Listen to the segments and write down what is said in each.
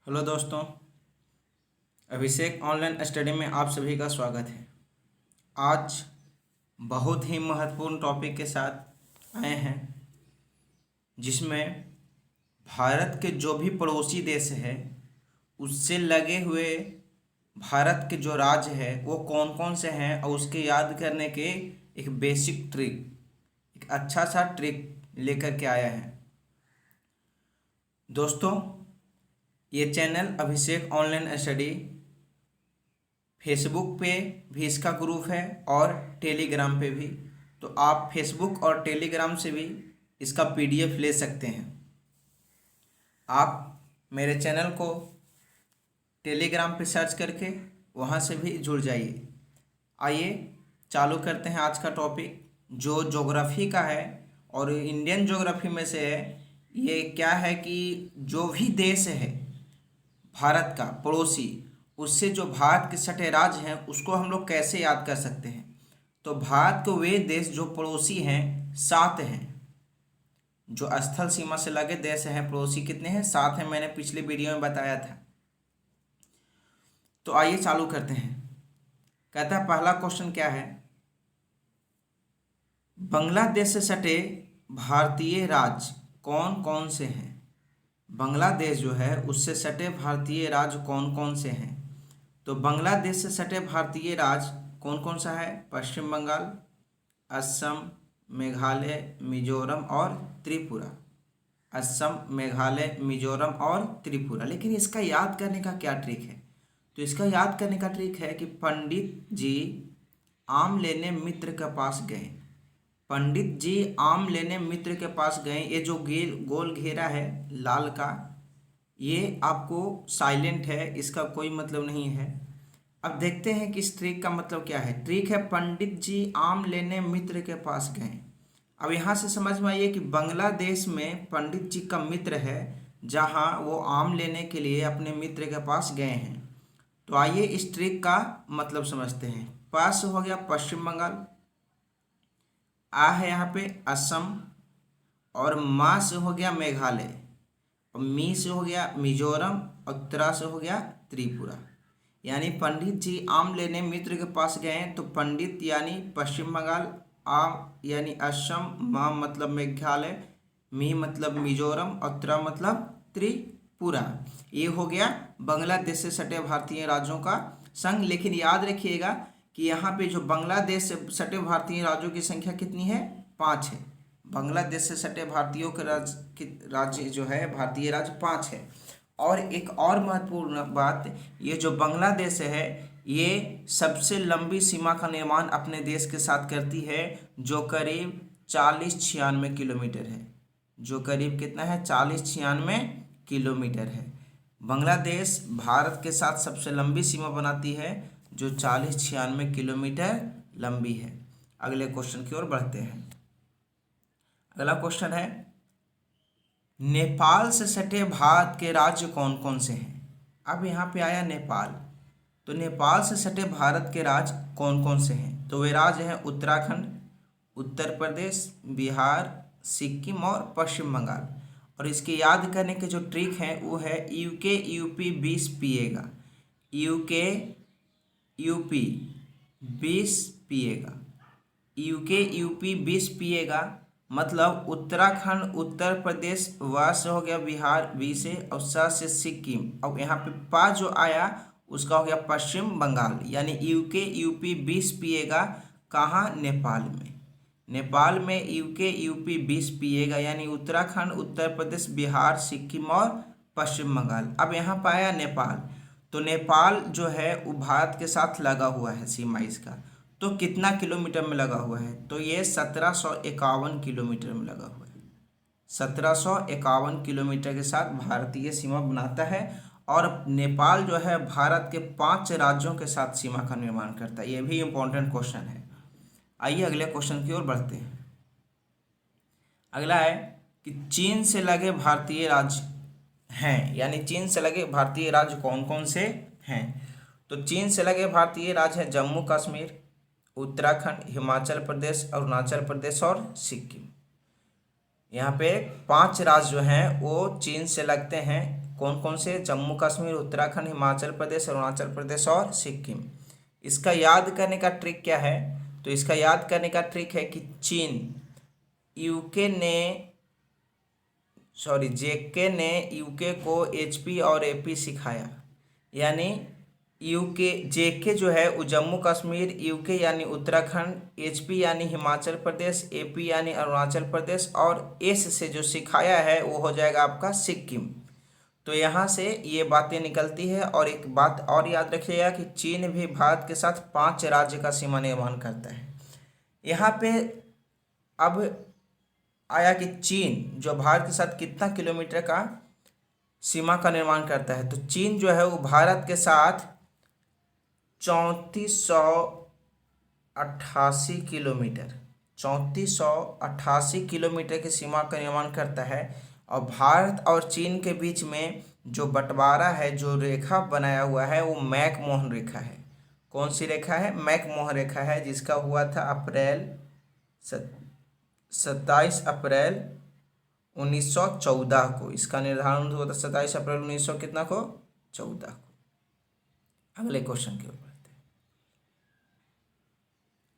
Hello दोस्तों, अभिषेक online study में आप सभी का स्वागत है। आज बहुत ही महत्वपूर्ण टॉपिक के साथ आए हैं, जिसमें भारत के जो भी पड़ोसी देश है उससे लगे हुए भारत के जो राज्य है वो कौन कौन से हैं और उसके याद करने के एक बेसिक ट्रिक, एक अच्छा सा ट्रिक लेकर के आया है। दोस्तों, ये चैनल अभिषेक ऑनलाइन स्टडी फेसबुक पे भी इसका ग्रुप है और टेलीग्राम पे भी, तो आप फेसबुक और टेलीग्राम से भी इसका पीडीएफ ले सकते हैं। आप मेरे चैनल को टेलीग्राम पे सर्च करके वहाँ से भी जुड़ जाइए। आइए चालू करते हैं आज का टॉपिक, जो ज्योग्राफी का है और इंडियन ज्योग्राफी में से है। ये क्या है कि जो भी देश है भारत का पड़ोसी, उससे जो भारत के सटे राज्य हैं उसको हम लोग कैसे याद कर सकते हैं। तो भारत के वे देश जो पड़ोसी हैं 7 हैं, जो स्थल सीमा से लगे देश हैं पड़ोसी कितने हैं? 7 हैं, मैंने पिछले वीडियो में बताया था। तो आइए चालू करते हैं। कहता है पहला क्वेश्चन क्या है, बांग्लादेश से सटे भारतीय राज्य कौन कौन से हैं? बांग्लादेश जो है उससे सटे भारतीय राज्य कौन कौन से हैं? तो बांग्लादेश से सटे भारतीय राज्य कौन कौन सा है? पश्चिम बंगाल, असम, मेघालय, मिजोरम और त्रिपुरा। असम, मेघालय, मिजोरम और त्रिपुरा। लेकिन इसका याद करने का क्या ट्रिक है? तो इसका याद करने का ट्रिक है कि पंडित जी आम लेने मित्र के पास गए। पंडित जी आम लेने मित्र के पास गए। ये जो गोल घेरा है लाल का, ये आपको साइलेंट है, इसका कोई मतलब नहीं है। अब देखते हैं कि इस ट्रिक का मतलब क्या है। ट्रिक है पंडित जी आम लेने मित्र के पास गए। अब यहाँ से समझ में आइए कि बांग्लादेश में पंडित जी का मित्र है, जहाँ वो आम लेने के लिए अपने मित्र के पास गए हैं। तो आइए इस ट्रिक का मतलब समझते हैं। पास हो गया पश्चिम बंगाल, आ है यहाँ पे असम, और मा से हो गया मेघालय, और मी से हो गया मिजोरम, और त्रा से हो गया त्रिपुरा। यानी पंडित जी आम लेने मित्र के पास गए हैं। तो पंडित यानी पश्चिम बंगाल, आम यानी असम, मा मतलब मेघालय, मी मतलब मिजोरम और त्रा मतलब त्रिपुरा। ये हो गया बांग्लादेश से सटे भारतीय राज्यों का संघ। लेकिन याद रखिएगा कि यहाँ पे जो बांग्लादेश से सटे भारतीय राज्यों की संख्या कितनी है? 5 है। बांग्लादेश से सटे भारतीयों के राज्य जो है भारतीय राज्य 5 है। और एक और महत्वपूर्ण बात, ये जो बांग्लादेश है ये सबसे लंबी सीमा का निर्माण अपने देश के साथ करती है, जो करीब 40-96 किलोमीटर है। जो करीब कितना है? 40-96 किलोमीटर है। बांग्लादेश भारत के साथ सबसे लंबी सीमा बनाती है, जो 40-96 किलोमीटर लंबी है। अगले क्वेश्चन की ओर बढ़ते हैं। अगला क्वेश्चन है, नेपाल से सटे भारत के राज्य कौन कौन से हैं? अब यहाँ पे आया नेपाल, तो नेपाल से सटे भारत के राज्य कौन कौन से हैं? तो वे राज्य हैं उत्तराखंड, उत्तर प्रदेश, बिहार, सिक्किम और पश्चिम बंगाल। और इसके याद करने के जो ट्रिक हैं वो है यूके यूपी 20 पिएगा। यूके यूपी 20 पिएगा। यूके यूपी 20 पिएगा मतलब उत्तराखंड, उत्तर प्रदेश, व से हो गया बिहार, बी से, और स से सिक्किम, और यहाँ पे पा जो आया उसका हो गया पश्चिम बंगाल। यानी यूके यूपी 20 पिएगा। कहाँ? नेपाल में। नेपाल में यूके यूपी 20 पिएगा, यानी उत्तराखंड, उत्तर प्रदेश, बिहार, सिक्किम और पश्चिम बंगाल। अब यहाँ पर आया नेपाल, तो नेपाल जो है वो भारत के साथ लगा हुआ है सीमा इसका। तो कितना किलोमीटर में लगा हुआ है? तो ये 1751 किलोमीटर में लगा हुआ है। 1751 किलोमीटर के साथ भारतीय सीमा बनाता है। और नेपाल जो है भारत के 5 राज्यों के साथ सीमा का निर्माण करता है। ये भी इम्पोर्टेंट क्वेश्चन है। आइए अगले क्वेश्चन की ओर बढ़ते हैं। अगला है कि चीन से लगे भारतीय राज्य हैं, यानी चीन से लगे भारतीय राज्य कौन कौन से हैं? तो चीन से लगे भारतीय राज्य हैं जम्मू कश्मीर, उत्तराखंड, हिमाचल प्रदेश, अरुणाचल प्रदेश और सिक्किम। यहाँ पे 5 राज्य जो हैं वो चीन से लगते हैं। कौन कौन से? जम्मू कश्मीर, उत्तराखंड, हिमाचल प्रदेश, अरुणाचल प्रदेश और सिक्किम। इसका याद करने का ट्रिक क्या है? तो इसका याद करने का ट्रिक है कि चीन यूके ने जेके ने यूके को एचपी और एपी सिखाया। यानी यूके, जेके जो है वो जम्मू कश्मीर, यूके यानी उत्तराखंड, एचपी यानी हिमाचल प्रदेश, एपी यानी अरुणाचल प्रदेश और एस से जो सिखाया है वो हो जाएगा आपका सिक्किम। तो यहाँ से ये बातें निकलती है। और एक बात और याद रखिएगा कि चीन भी भारत के साथ 5 राज्य का सीमा निर्माण करता है। यहाँ पे अब आया कि चीन जो भारत के साथ कितना किलोमीटर का सीमा का निर्माण करता है। तो चीन जो है वो भारत के साथ 3488 किलोमीटर 3488 किलोमीटर की सीमा का निर्माण करता है। और भारत और चीन के बीच में जो बंटवारा है, जो रेखा बनाया हुआ है, वो मैकमोहन रेखा है। कौन सी रेखा है? मैकमोहन रेखा है, जिसका हुआ था 27 अप्रैल 1914 को। इसका निर्धारण हुआ था 27 अप्रैल 1900 कितना को? 14 को। अगले क्वेश्चन की ओर बढ़ते हैं।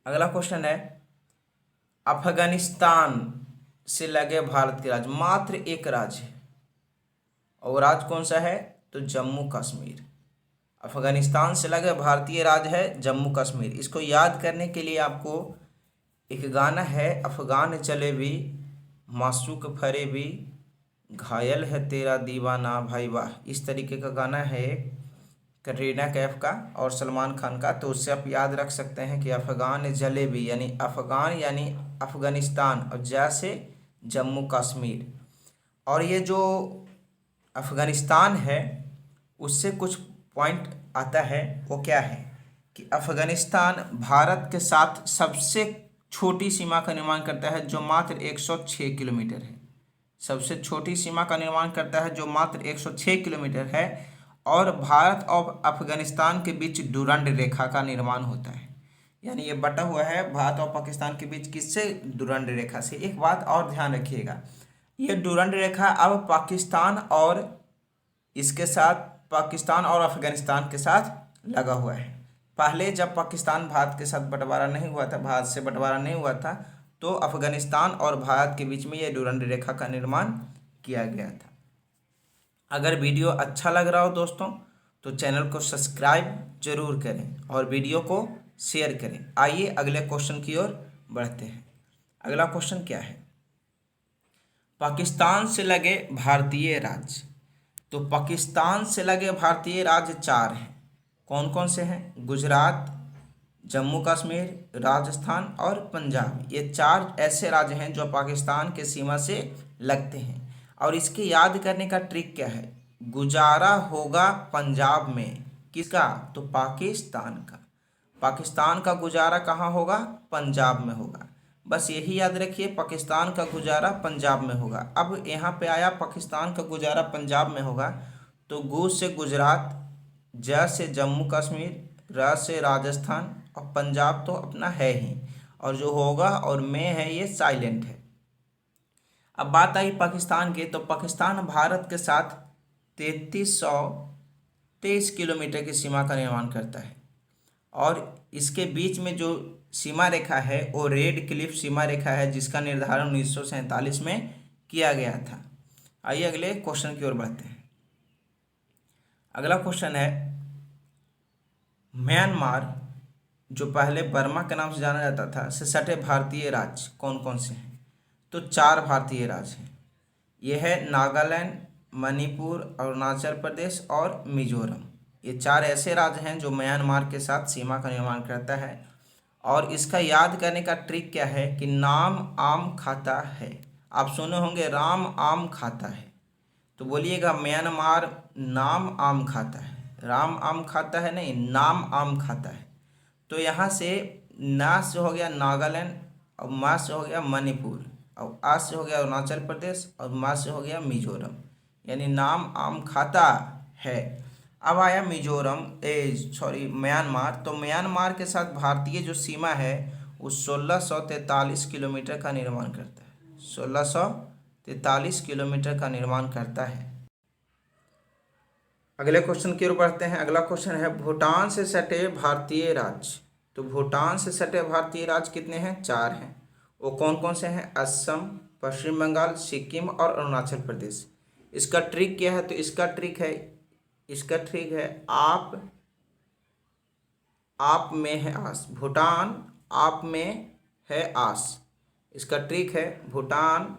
अगला क्वेश्चन है, अफगानिस्तान से लगे भारत के राज्य, मात्र एक राज्य है, और राज्य कौन सा है? तो जम्मू कश्मीर। अफगानिस्तान से लगे भारतीय राज्य है जम्मू कश्मीर। इसको याद करने के लिए आपको एक गाना है, अफगान जलेबी मासूक फरेबी, घायल है तेरा दीवाना भाई वाह। इस तरीके का गाना है कटरीना कैफ का और सलमान खान का। तो उससे आप याद रख सकते हैं कि अफगान जलेबी यानी अफगान यानी अफगानिस्तान, और जैसे जम्मू कश्मीर। और ये जो अफगानिस्तान है उससे कुछ पॉइंट आता है, वो क्या है कि अफगानिस्तान भारत के साथ सबसे छोटी सीमा का निर्माण करता है, जो मात्र 106 किलोमीटर है। सबसे छोटी सीमा का निर्माण करता है जो मात्र 106 किलोमीटर है। और भारत और अफगानिस्तान के बीच डुरंड रेखा का निर्माण होता है। यानी ये बटा हुआ है भारत और पाकिस्तान के बीच किससे? डुरंड रेखा से। एक बात और ध्यान रखिएगा, ये डुरंड रेखा अब पाकिस्तान और इसके साथ, पाकिस्तान और अफगानिस्तान के साथ लगा हुआ है। पहले जब पाकिस्तान भारत के साथ बंटवारा नहीं हुआ था, भारत से बंटवारा नहीं हुआ था, तो अफगानिस्तान और भारत के बीच में ये डुरंड रेखा का निर्माण किया गया था। अगर वीडियो अच्छा लग रहा हो दोस्तों तो चैनल को सब्सक्राइब जरूर करें और वीडियो को शेयर करें। आइए अगले क्वेश्चन की ओर बढ़ते हैं। अगला क्वेश्चन क्या है? पाकिस्तान से लगे भारतीय राज्य। तो पाकिस्तान से लगे भारतीय राज्य 4 हैं। कौन कौन से हैं? गुजरात, जम्मू कश्मीर, राजस्थान और पंजाब। ये 4 ऐसे राज्य हैं जो पाकिस्तान के सीमा से लगते हैं। और इसके याद करने का ट्रिक क्या है? गुजारा होगा पंजाब में, किसका? तो पाकिस्तान का। पाकिस्तान का गुजारा कहाँ होगा? पंजाब में होगा। बस यही याद रखिए, पाकिस्तान का गुजारा पंजाब में होगा। अब यहाँ पे आया पाकिस्तान का गुजारा पंजाब में होगा, तो गु से गुजरात, ज से जम्मू कश्मीर, र से राजस्थान, और पंजाब तो अपना है ही, और जो होगा और में है ये साइलेंट है। अब बात आई पाकिस्तान की, तो पाकिस्तान भारत के साथ 3323 किलोमीटर की सीमा का निर्माण करता है। और इसके बीच में जो सीमा रेखा है वो रेड क्लिफ सीमा रेखा है, जिसका निर्धारण 1947 में किया गया था। आइए अगले क्वेश्चन की ओर बढ़ते हैं। अगला क्वेश्चन है, म्यांमार जो पहले बर्मा के नाम से जाना जाता था से सटे भारतीय राज्य कौन कौन से हैं? तो 4 भारतीय राज्य हैं। ये है नागालैंड, मणिपुर, अरुणाचल प्रदेश और मिजोरम। ये 4 ऐसे राज्य हैं जो म्यांमार के साथ सीमा का निर्माण करता है। और इसका याद करने का ट्रिक क्या है कि नाम आम खाता है। आप सुने होंगे राम आम खाता है, तो बोलिएगा म्यांमार नाम आम खाता है। राम आम खाता है नहीं, नाम आम खाता है। तो यहाँ से ना से हो गया नागालैंड, और मा से हो गया मणिपुर, और आ से हो गया अरुणाचल प्रदेश, और मा से हो गया मिजोरम। यानी नाम आम खाता है। अब आया मिजोरम म्यांमार। तो म्यांमार के साथ भारतीय जो सीमा है वो 1643 किलोमीटर का निर्माण करता है। 1643 किलोमीटर का निर्माण करता है। अगले क्वेश्चन की ओर बढ़ते हैं। अगला क्वेश्चन है भूटान से सटे भारतीय राज्य। तो भूटान से सटे भारतीय राज्य कितने हैं? 4 हैं। वो कौन कौन से हैं? असम, पश्चिम बंगाल, सिक्किम और अरुणाचल प्रदेश। इसका ट्रिक क्या है? तो इसका ट्रिक है आप में है आस। भूटान आप में है आस। इसका ट्रिक है भूटान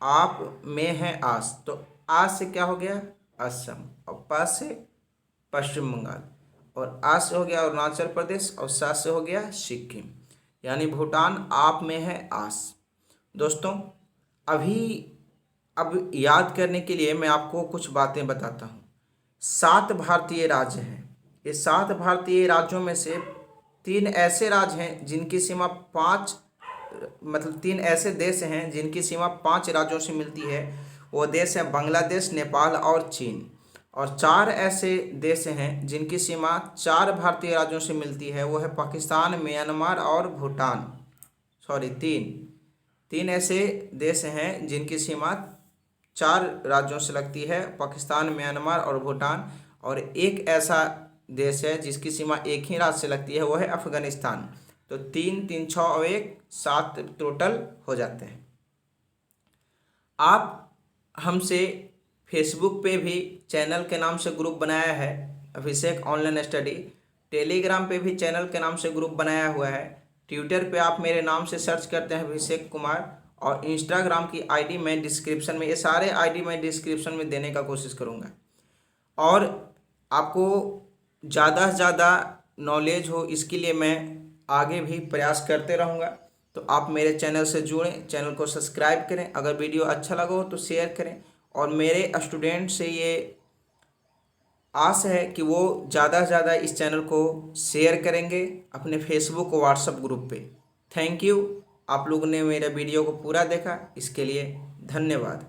आप में है आस। तो आस से क्या हो गया? असम, और पास से पश्चिम बंगाल, और आस से हो गया अरुणाचल प्रदेश, और सास से हो गया सिक्किम। यानी भूटान आप में है आस। दोस्तों अब याद करने के लिए मैं आपको कुछ बातें बताता हूँ। 7 भारतीय राज्य हैं। ये 7 भारतीय राज्यों में से 3 ऐसे राज्य हैं जिनकी सीमा 5 मतलब 3 ऐसे देश हैं जिनकी सीमा 5 राज्यों से मिलती है। वो देश है बांग्लादेश, नेपाल और चीन। और 4 ऐसे देश हैं जिनकी सीमा 4 भारतीय राज्यों से मिलती है। वो है पाकिस्तान, म्यांमार और भूटान। सॉरी, 3 ऐसे देश हैं जिनकी सीमा 4 राज्यों से लगती है, पाकिस्तान, म्यांमार और भूटान। और एक ऐसा देश है जिसकी सीमा एक ही राज्य से लगती है, वो है अफगानिस्तान। तो 3 3 6 और 1 7 टोटल हो जाते हैं। आप हमसे फेसबुक पे भी चैनल के नाम से ग्रुप बनाया है, अभिषेक ऑनलाइन स्टडी। टेलीग्राम पे भी चैनल के नाम से ग्रुप बनाया हुआ है। ट्विटर पे आप मेरे नाम से सर्च करते हैं अभिषेक कुमार। और इंस्टाग्राम की आईडी मैं डिस्क्रिप्शन में, ये सारे आईडी मैं डिस्क्रिप्शन में देने का कोशिश करूँगा। और आपको ज़्यादा से ज़्यादा नॉलेज हो, इसके लिए मैं आगे भी प्रयास करते रहूँगा। तो आप मेरे चैनल से जुड़ें, चैनल को सब्सक्राइब करें। अगर वीडियो अच्छा लगा हो तो शेयर करें। और मेरे स्टूडेंट से ये आस है कि वो ज़्यादा से ज़्यादा इस चैनल को शेयर करेंगे अपने फेसबुक और व्हाट्सएप ग्रुप पे। थैंक यू, आप लोगों ने मेरे वीडियो को पूरा देखा, इसके लिए धन्यवाद।